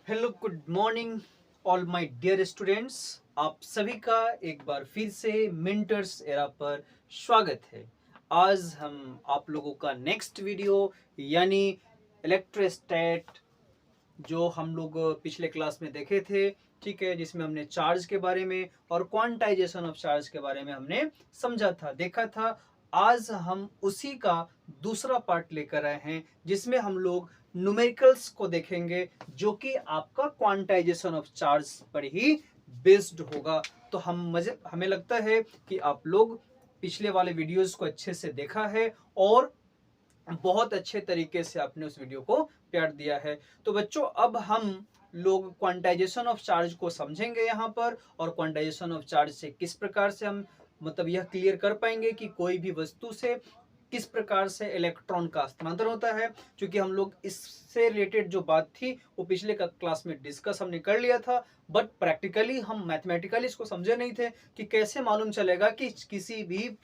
Hello good morning all my dear students. आप सभी का एक बार फिर से मिंटर्स एरा पर स्वागत है। आज हम आप लोगों का नेक्स्ट वीडियो यानी इलेक्ट्रोस्टैट जो हम लोग पिछले क्लास में देखे थे, ठीक है, जिसमें हमने चार्ज के बारे में और क्वांटाइजेशन ऑफ चार्ज के बारे में हमने समझा था, देखा था। आज हम उसी का दूसरा पार्ट लेकर आए हैं जिसमें हम लोग न्यूमेरिकल्स को देखेंगे जो कि आपका क्वांटाइजेशन ऑफ चार्ज पर ही बेस्ड होगा। तो हमें लगता है कि आप लोग पिछले वाले वीडियोस को अच्छे से देखा है और बहुत अच्छे तरीके से आपने उस वीडियो को प्यार दिया है। तो बच्चों, अब हम लोग क्वांटाइजेशन ऑफ चार्ज को समझेंगे यहाँ पर, और क्वांटाइजेशन ऑफ चार्ज से किस प्रकार से हम मतलब यह क्लियर कर पाएंगे कि कोई भी वस्तु से किस प्रकार से इलेक्ट्रॉन का स्थानांतरण होता है। क्योंकि हम लोग इससे रिलेटेड जो बात थी वो पिछले क्लास में डिस्कस हमने कर लिया था, बट प्रैक्टिकली हम मैथमेटिकली इसको समझे नहीं थे कि कैसे मालूम चलेगा कि किसी भी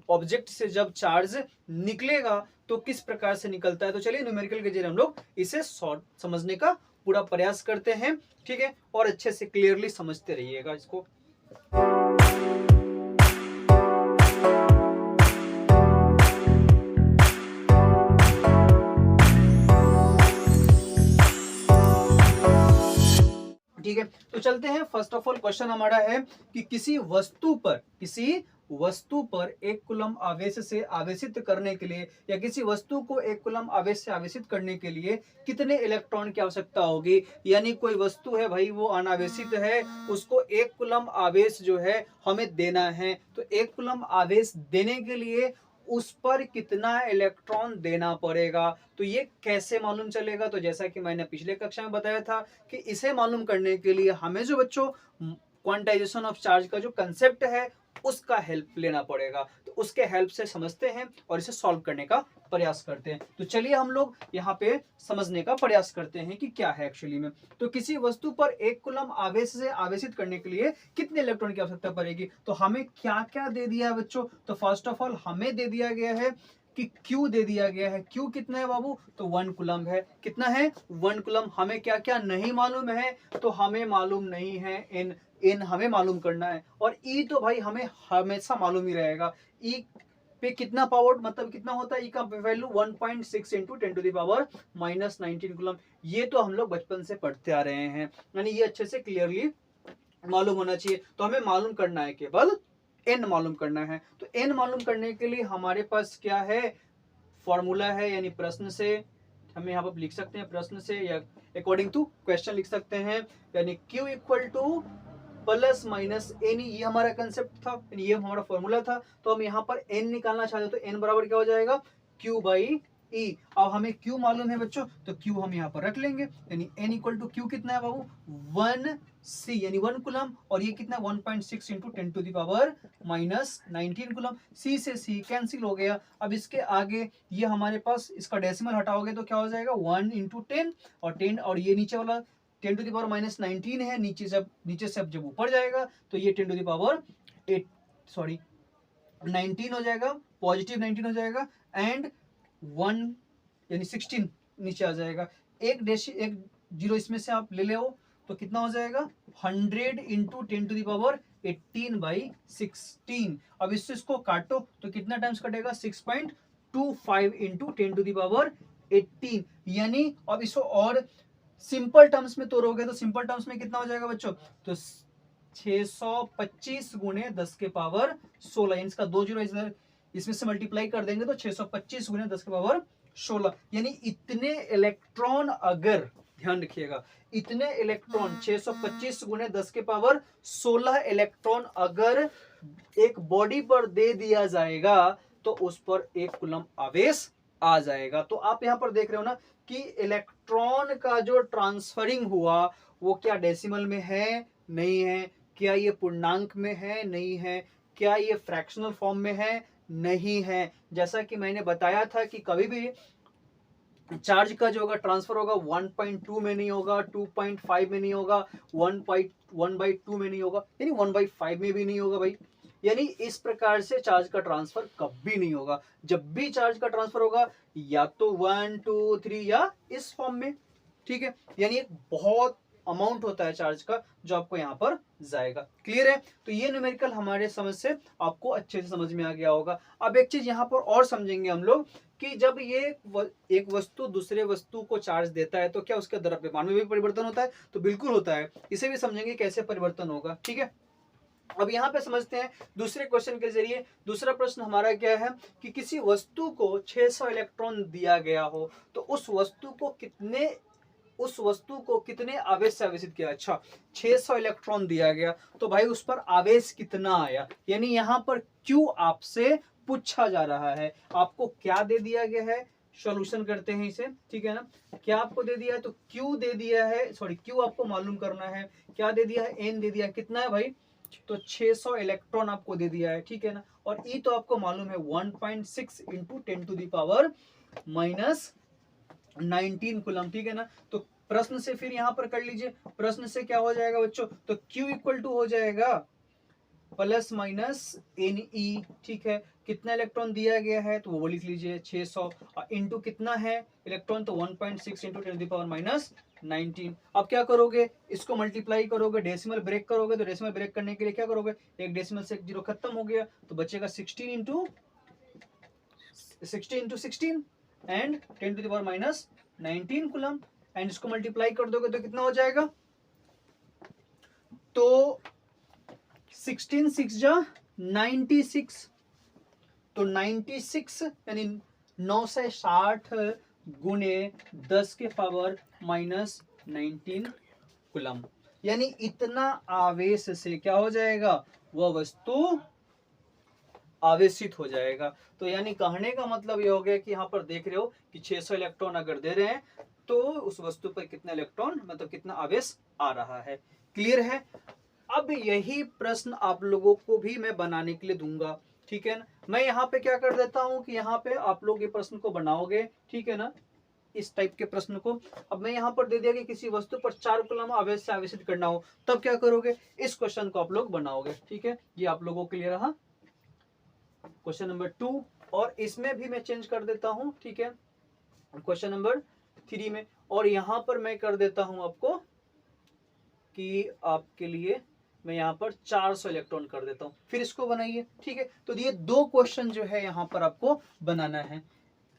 ऑब्जेक्ट से जब चार्ज निकलेगा तो किस प्रकार से निकलता है। तो चलिए न्यूमेरिकल के जरिए हम लोग इसे समझने का पूरा प्रयास करते हैं, ठीक है, और अच्छे से क्लियरली समझते रहिएगा इसको। ठीक है, तो चलते हैं। फर्स्ट ऑफ ऑल क्वेश्चन हमारा है कि किसी वस्तु पर एक कूलम आवेश से आवेशित करने के लिए या किसी वस्तु को एक कूलम आवेश से आवेशित करने के लिए कितने इलेक्ट्रॉन की आवश्यकता होगी। यानी कोई वस्तु है भाई, वो अनावेशित है, उसको एक कूलम आवेश जो है हमें देना है। तो एक कूलम आवेश देने के लिए उस पर कितना इलेक्ट्रॉन देना पड़ेगा, तो ये कैसे मालूम चलेगा। तो जैसा कि मैंने पिछले कक्षा में बताया था कि इसे मालूम करने के लिए हमें जो बच्चों क्वांटाइजेशन ऑफ चार्ज का जो कंसेप्ट है उसका हेल्प लेना पड़ेगा। तो उसके हेल्प से समझते हैं और इसे सॉल्व करने का प्रयास करते हैं। तो चलिए हम लोग यहाँ पे समझने का प्रयास करते हैं कि क्या है एक्चुअली में। तो किसी वस्तु पर एक कूलम आवेश से आवेशित करने के लिए कितने इलेक्ट्रॉन की आवश्यकता पड़ेगी। तो हमें क्या क्या दे दिया है बच्चों। तो फर्स्ट ऑफ ऑल हमें दे दिया गया है कि Q दे दिया गया है। Q कितना है बाबू, तो 1 कूलम है। कितना है, 1 कूलम। हमें क्या क्या नहीं मालूम है, तो हमें मालूम नहीं है इन हमें मालूम करना है। और E तो भाई हमें हमेशा मालूम ही रहेगा। E पे कितना पावर मतलब कितना होता है, E का वैल्यू 1.6 इंटू 10⁻⁻19 कूलम। ये तो हम लोग बचपन से पढ़ते आ रहे हैं, यानी ये अच्छे से क्लियरली मालूम होना चाहिए। तो हमें मालूम करना है केवल n मालूम करना है। तो n मालूम करने के लिए हमारे पास क्या है, फॉर्मूला है, यानी प्रश्न से हमें यहाँ पर लिख सकते हैं, प्रश्न से या अकॉर्डिंग टू क्वेश्चन लिख सकते हैं। यानी Q equal to plus minus N, ये हमारा कंसेप्ट था, ये हमारा फॉर्मूला था। तो हम यहाँ पर n निकालना चाहते हैं, तो n बराबर क्या हो जाएगा, Q बाई E। अब हमें Q मालूम है बच्चों, तो Q हम यहाँ पर रख लेंगे। यानी n इक्वल टू Q कितना है बाबू, 1C यानी 1 कूलम, और ये कितना 1.6 इंटू 10⁻⁻19 कूलम। C से C कैंसिल हो गया। अब इसके आगे ये हमारे पास इसका डेसिमल हटाओगे तो क्या हो जाएगा 1 इंटू 10, और 10 और ये नीचे वाला 10⁻⁻19 है, नीचे से अब जब ऊपर जाएगा तो ये 19 हो जाएगा, पॉजिटिव 19 हो जाएगा, एंड 1 यानी 16 नीचे आ जाएगा। एक जीरो इसमें से आप ले ले तो कितना हो जाएगा 100 इंटू 10⁻18/16। अब इसको काटो तो कितना टाइम्स कटेगा 6.25 इंटू 10⁻18। यानी अब इसको और सिंपल टर्म्स में तोड़ोगे तो सिंपल टर्म्स में कितना हो जाएगा बच्चों, तो 625 गुणे 10 के पावर 16। इसका 2 जीरो इसमें से मल्टीप्लाई कर देंगे तो 625 गुणे 10 के पावर 16। यानी इतने इलेक्ट्रॉन, अगर ध्यान रखिएगा, इतने इलेक्ट्रॉन 625 गुणे 10 के पावर 16 इलेक्ट्रॉन अगर एक बॉडी पर दे दिया जाएगा तो उस पर एक कूलम आवेश आ जाएगा। तो आप यहां पर देख रहे हो ना कि इलेक्ट्रॉन का जो ट्रांसफरिंग हुआ वो क्या डेसिमल में है, नहीं है, क्या ये पूर्णांक में है, नहीं है, क्या ये फ्रैक्शनल फॉर्म में है, नहीं है। जैसा कि मैंने बताया था कि कभी भी चार्ज का जो होगा ट्रांसफर होगा 1.2 में नहीं होगा, 2.5 में नहीं होगा, 1/2 में नहीं होगा, यानी 1/5 में भी नहीं होगा भाई। यानी इस प्रकार से चार्ज का ट्रांसफर कभी नहीं होगा। जब भी चार्ज का ट्रांसफर होगा या तो 1 2 3 या इस फॉर्म में, ठीक है। यानी एक बहुत अमाउंट होता है चार्ज का जो आपको यहाँ पर जाएगा। क्लियर है? तो ये न्यूमेरिकल हमारे समझ से आपको अच्छे से समझ में आ गया होगा। अब एक चीज यहाँ पर और समझेंगे हम लोग कि जब ये एक वस्तु दूसरे वस्तु को चार्ज देता है तो क्या उसके द्रव्यमान में भी परिवर्तन होता है? तो बिल्कुल होता है। इसे भी समझेंगे कैसे परिवर्तन होगा। ठीक है, अब यहाँ पे समझते हैं दूसरे क्वेश्चन के जरिए। दूसरा प्रश्न हमारा क्या है कि किसी वस्तु को 600 इलेक्ट्रॉन दिया गया हो तो उस वस्तु को कितने आवेश से आवेशित किया। अच्छा, 600 इलेक्ट्रॉन दिया गया तो भाई उस पर आवेश कितना आया, यानी यहाँ पर क्यू आपसे पूछा जा रहा है। आपको क्या दे दिया गया है, सॉल्यूशन करते हैं इसे। ठीक है ना, क्या आपको दे दिया है तो क्यू दे दिया है, सॉरी क्यू आपको मालूम करना है। क्या दे दिया है, एन दे दिया है। कितना है भाई, तो 600 इलेक्ट्रॉन आपको दे दिया है। ठीक है ना, और ई तो आपको मालूम है 1.6 इंटू 10⁻⁻19 कूलम। ठीक है ना, तो प्रश्न से फिर यहां पर कर लीजिए। प्रश्न से क्या हो जाएगा बच्चों, तो Q इक्वल टू हो जाएगा प्लस माइनस एन ई। ठीक है, कितना इलेक्ट्रॉन दिया गया है तो वो लिख लीजिए 600 इंटू कितना है इलेक्ट्रॉन, तो 1.6 इंटू 10⁻⁻19। अब क्या करोगे, इसको मल्टीप्लाई करोगे, डेसिमल ब्रेक करोगे, तो डेसिमल ब्रेक करने के लिए क्या करोगे, एक डेसिमल से एक जीरो खत्म हो गया तो बचेगा 16 इंटू 16 एंड 10⁻⁻19 कूलम। एंड इसको मल्टीप्लाई कर दोगे तो कितना हो जाएगा, तो 16 6 जा 96, तो 96 यानी 960 गुने 10⁻⁻19 कूलम, यानी इतना आवेश से क्या हो जाएगा, वह वस्तु आवेशित हो जाएगा। तो यानी कहने का मतलब ये हो गया कि यहाँ पर देख रहे हो कि 600 इलेक्ट्रॉन अगर दे रहे हैं तो उस वस्तु पर कितना इलेक्ट्रॉन, मतलब कितना आवेश आ रहा है। क्लियर है? अब यही प्रश्न आप लोगों को भी मैं बनाने के लिए दूंगा। ठीक है ना, मैं यहाँ पे क्या कर देता हूँ कि यहाँ पे आप लोग ये प्रश्न को बनाओगे। ठीक है ना, इस टाइप के प्रश्न को। अब मैं यहाँ पर दे दिया कि किसी वस्तु पर 4 कूलम आवेश से आवेशित करना हो, तब क्या करोगे, इस क्वेश्चन को आप लोग बनाओगे। ठीक है, ये आप लोगों के लिए रहा क्वेश्चन नंबर 2। और इसमें भी मैं चेंज कर देता हूं। ठीक है, क्वेश्चन नंबर 3 में, और यहां पर मैं कर देता हूं आपको कि आपके लिए मैं यहां पर 400 इलेक्ट्रॉन कर देता हूं, फिर इसको बनाइए। ठीक है, तो ये 2 क्वेश्चन जो है यहां पर आपको बनाना है।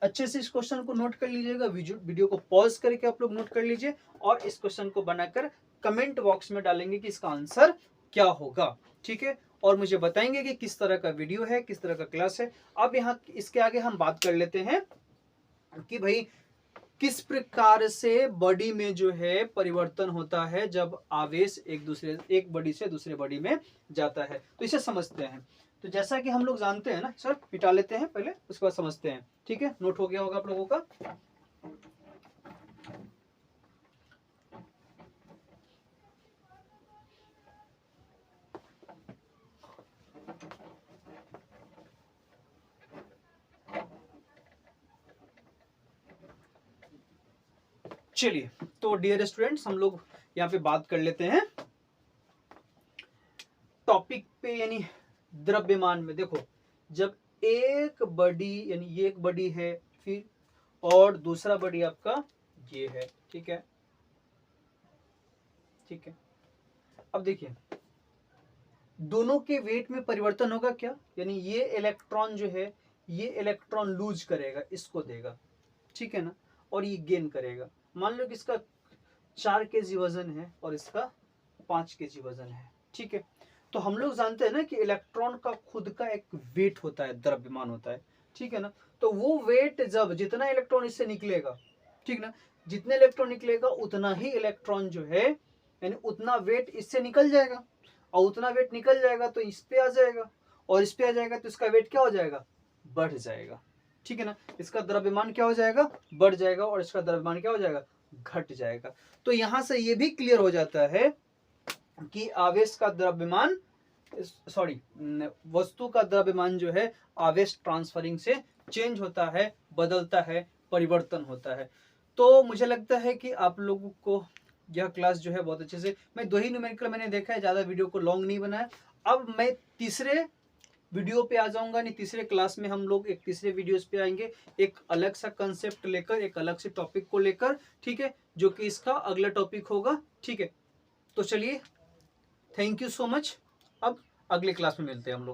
अच्छे से इस क्वेश्चन को नोट कर लीजिएगा, वीडियो को पॉज करके आप लोग नोट कर लीजिए और इस क्वेश्चन को बनाकर कमेंट बॉक्स में डालेंगे कि इसका आंसर क्या होगा। ठीक है, और मुझे बताएंगे कि किस तरह का वीडियो है, किस तरह का क्लास है। अब यहाँ इसके आगे हम बात कर लेते हैं कि भाई किस प्रकार से बॉडी में जो है परिवर्तन होता है जब आवेश एक बॉडी से दूसरे बॉडी में जाता है। तो इसे समझते हैं। तो जैसा कि हम लोग जानते हैं ना सर, मिटा लेते हैं पहले, उसके बाद समझते हैं। ठीक है, नोट हो गया होगा आप लोगों का। चलिए, तो डियर स्टूडेंट्स, हम लोग यहाँ पे बात कर लेते हैं टॉपिक पे, यानी द्रव्यमान में। देखो, जब एक बॉडी, यानी ये एक बॉडी है, फिर और दूसरा बॉडी आपका ये है। ठीक है, ठीक है। अब देखिए, दोनों के वेट में परिवर्तन होगा क्या, यानी ये इलेक्ट्रॉन जो है, ये इलेक्ट्रॉन लूज करेगा, इसको देगा। ठीक है ना, और ये गेन करेगा। मान लो कि इसका 4 kg वजन है और इसका 5 kg वजन है। ठीक है, तो हम लोग जानते हैं ना कि इलेक्ट्रॉन का खुद का एक वेट होता है, द्रव्यमान होता है। ठीक है ना, तो वो वेट जब जितना इलेक्ट्रॉन इससे निकलेगा, ठीक ना, जितने इलेक्ट्रॉन निकलेगा उतना ही इलेक्ट्रॉन जो है, यानी उतना वेट इससे निकल जाएगा, और उतना वेट निकल जाएगा तो इस पे आ जाएगा, और इस पे आ जाएगा तो इसका वेट क्या हो जाएगा, बढ़ जाएगा। ठीक है ना, इसका द्रव्यमान क्या हो जाएगा, बढ़ जाएगा, और इसका द्रव्यमान क्या हो जाएगा, घट जाएगा। तो यहां से ये भी क्लियर हो जाता है कि आवेश का द्रव्यमान, सॉरी, वस्तु का द्रव्यमान जो है आवेश ट्रांसफरिंग से चेंज होता है, बदलता है, परिवर्तन होता है। तो मुझे लगता है कि आप लोगों को यह क्लास जो है बहुत अच्छे से, मैं 2 ही न्यूमेरिकल मैंने देखा है, ज्यादा वीडियो को लॉन्ग नहीं बनाया। अब मैं तीसरे वीडियो पे आ जाऊंगा, नहीं तीसरे क्लास में हम लोग एक तीसरे वीडियोस पे आएंगे, एक अलग सा कंसेप्ट लेकर, एक अलग से टॉपिक को लेकर। ठीक है, जो कि इसका अगला टॉपिक होगा। ठीक है, तो चलिए, थैंक यू सो मच। अब अगले क्लास में मिलते हैं हम लोग।